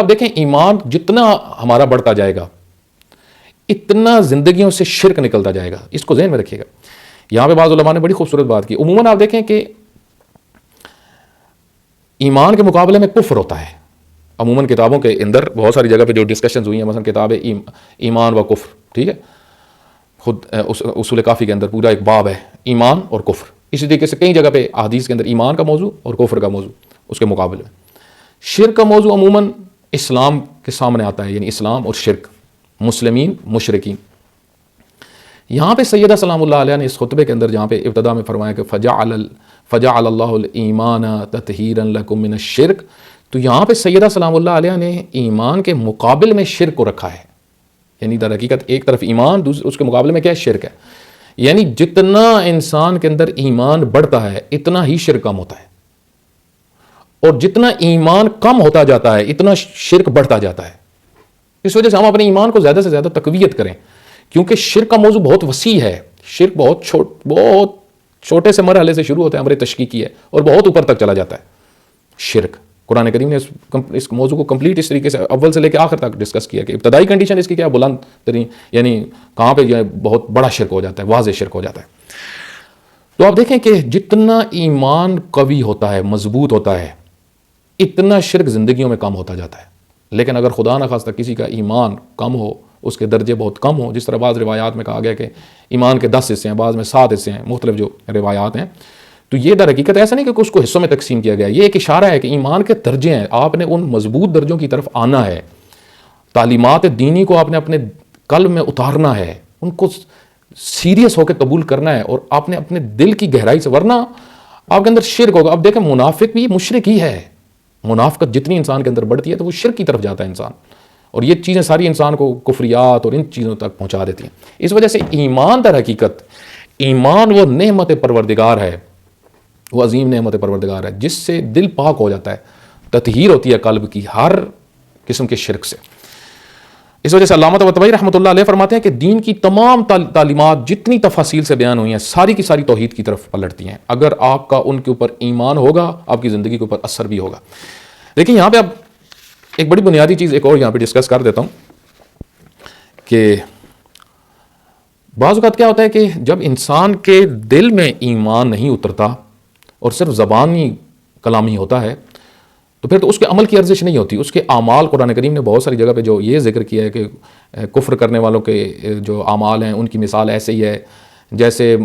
آپ دیکھیں ایمان جتنا ہمارا بڑھتا جائے گا اتنا زندگیوں سے شرک نکلتا جائے گا. اس کو ذہن میں رکھیے گا. یہاں پہ بعض علماء نے بڑی خوبصورت بات کی. عموماً آپ دیکھیں کہ ایمان کے مقابلے میں کفر ہوتا ہے. عموماً کتابوں کے اندر بہت ساری جگہ پہ جو ڈسکشنز ہوئی ہیں، مثلا کتاب ایمان و کفر، ٹھیک ہے، خود اصول کافی کے اندر پورا ایک باب ہے ایمان اور کفر. اسی طریقے سے کئی جگہ پہ احادیث کے اندر ایمان کا موضوع اور کفر کا موضوع. اس کے مقابلے میں شرک کا موضوع عموماً اسلام کے سامنے آتا ہے، یعنی اسلام اور شرک، مسلمین مشرکین. یہاں پہ سیدہ سلام اللہ علیہ نے اس خطبے کے اندر جہاں پہ ابتدا میں فرمایا کہ فجعل اللہ الایمان تطہیرا لکم من الشرک، تو یہاں پہ سیدہ سلام اللہ علیہ نے ایمان کے مقابل میں شرک کو رکھا ہے. یعنی در حقیقت ایک طرف ایمان، اس کے مقابلے میں کیا ہے؟ شرک ہے. یعنی جتنا انسان کے اندر ایمان بڑھتا ہے اتنا ہی شرک کم ہوتا ہے، اور جتنا ایمان کم ہوتا جاتا ہے اتنا شرک بڑھتا جاتا ہے. اس وجہ سے ہم اپنے ایمان کو زیادہ سے زیادہ تقویت کریں، کیونکہ شرک کا موضوع بہت وسیع ہے. شرک بہت چھوٹے سے مرحلے سے شروع ہوتا ہے، امر تشکیکی ہے، اور بہت اوپر تک چلا جاتا ہے. شرک قرآن کریم نے اس موضوع کو کمپلیٹ اس طریقے سے اول سے لے کے آخر تک ڈسکس کیا کہ ابتدائی کنڈیشن اس کی کیا بلند ترین، یعنی کہاں پہ یہ بہت بڑا شرک ہو جاتا ہے، واضح شرک ہو جاتا ہے. تو آپ دیکھیں کہ جتنا ایمان قوی ہوتا ہے، مضبوط ہوتا ہے، اتنا شرک زندگیوں میں کم ہوتا جاتا ہے. لیکن اگر خدا نہ خواستہ کسی کا ایمان کم ہو، اس کے درجے بہت کم ہوں، جس طرح بعض روایات میں کہا گیا کہ ایمان کے 10 حصے ہیں، بعض میں 7 حصے ہیں، مختلف جو روایات ہیں، تو یہ در حقیقت ایسا نہیں کہ اس کو حصوں میں تقسیم کیا گیا. یہ ایک اشارہ ہے کہ ایمان کے درجے ہیں، آپ نے ان مضبوط درجوں کی طرف آنا ہے. تعلیمات دینی کو آپ نے اپنے قلب میں اتارنا ہے، ان کو سیریس ہو کے قبول کرنا ہے، اور آپ نے اپنے دل کی گہرائی سے، ورنہ آپ کے اندر شرک ہوگا. اب دیکھیں منافق بھی مشرک ہی ہے. منافقت جتنی انسان کے اندر بڑھتی ہے تو وہ شرک کی طرف جاتا ہے انسان، اور یہ چیزیں ساری انسان کو کفریات اور ان چیزوں تک پہنچا دیتی ہیں. اس وجہ سے ایمان در حقیقت، ایمان وہ نعمت پروردگار ہے، وہ عظیم نعمت پروردگار ہے جس سے دل پاک ہو جاتا ہے، تطہیر ہوتی ہے قلب کی ہر قسم کے شرک سے. اس وجہ سے علامہ طباطبائی رحمۃ اللہ علیہ فرماتے ہیں کہ دین کی تمام تعلیمات جتنی تفاصیل سے بیان ہوئی ہیں ساری کی ساری توحید کی طرف پلٹتی ہیں. اگر آپ کا ان کے اوپر ایمان ہوگا آپ کی زندگی کے اوپر اثر بھی ہوگا. لیکن یہاں پہ اب ایک بڑی بنیادی چیز ایک اور یہاں پہ ڈسکس کر دیتا ہوں کہ بعض اوقات کیا ہوتا ہے کہ جب انسان کے دل میں ایمان نہیں اترتا اور صرف زبانی کلامی ہوتا ہے تو پھر تو اس کے عمل کی ارزش نہیں ہوتی. اس کے اعمال، قرآن کریم نے بہت ساری جگہ پہ جو یہ ذکر کیا ہے کہ کفر کرنے والوں کے جو اعمال ہیں ان کی مثال ایسے ہی ہے جیسے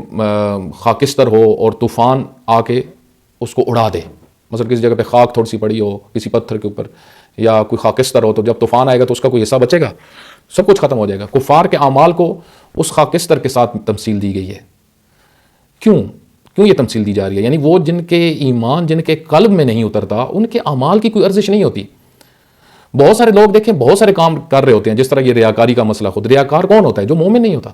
خاکستر ہو اور طوفان آ کے اس کو اڑا دے. مثلا کسی جگہ پہ خاک تھوڑی سی پڑی ہو کسی پتھر کے اوپر، یا کوئی خاکستر ہو، تو جب طوفان آئے گا تو اس کا کوئی حصہ بچے گا؟ سب کچھ ختم ہو جائے گا. کفار کے اعمال کو اس خاکستر کے ساتھ تمثیل دی گئی ہے. کیوں یہ تمثیل دی جا رہی ہے؟ یعنی وہ جن کے ایمان، جن کے قلب میں نہیں اترتا، ان کے اعمال کی کوئی ارزش نہیں ہوتی. بہت سارے لوگ دیکھیں بہت سارے کام کر رہے ہوتے ہیں، جس طرح یہ ریاکاری کا مسئلہ، خود ریاکار کون ہوتا ہے؟ جو مومن نہیں ہوتا.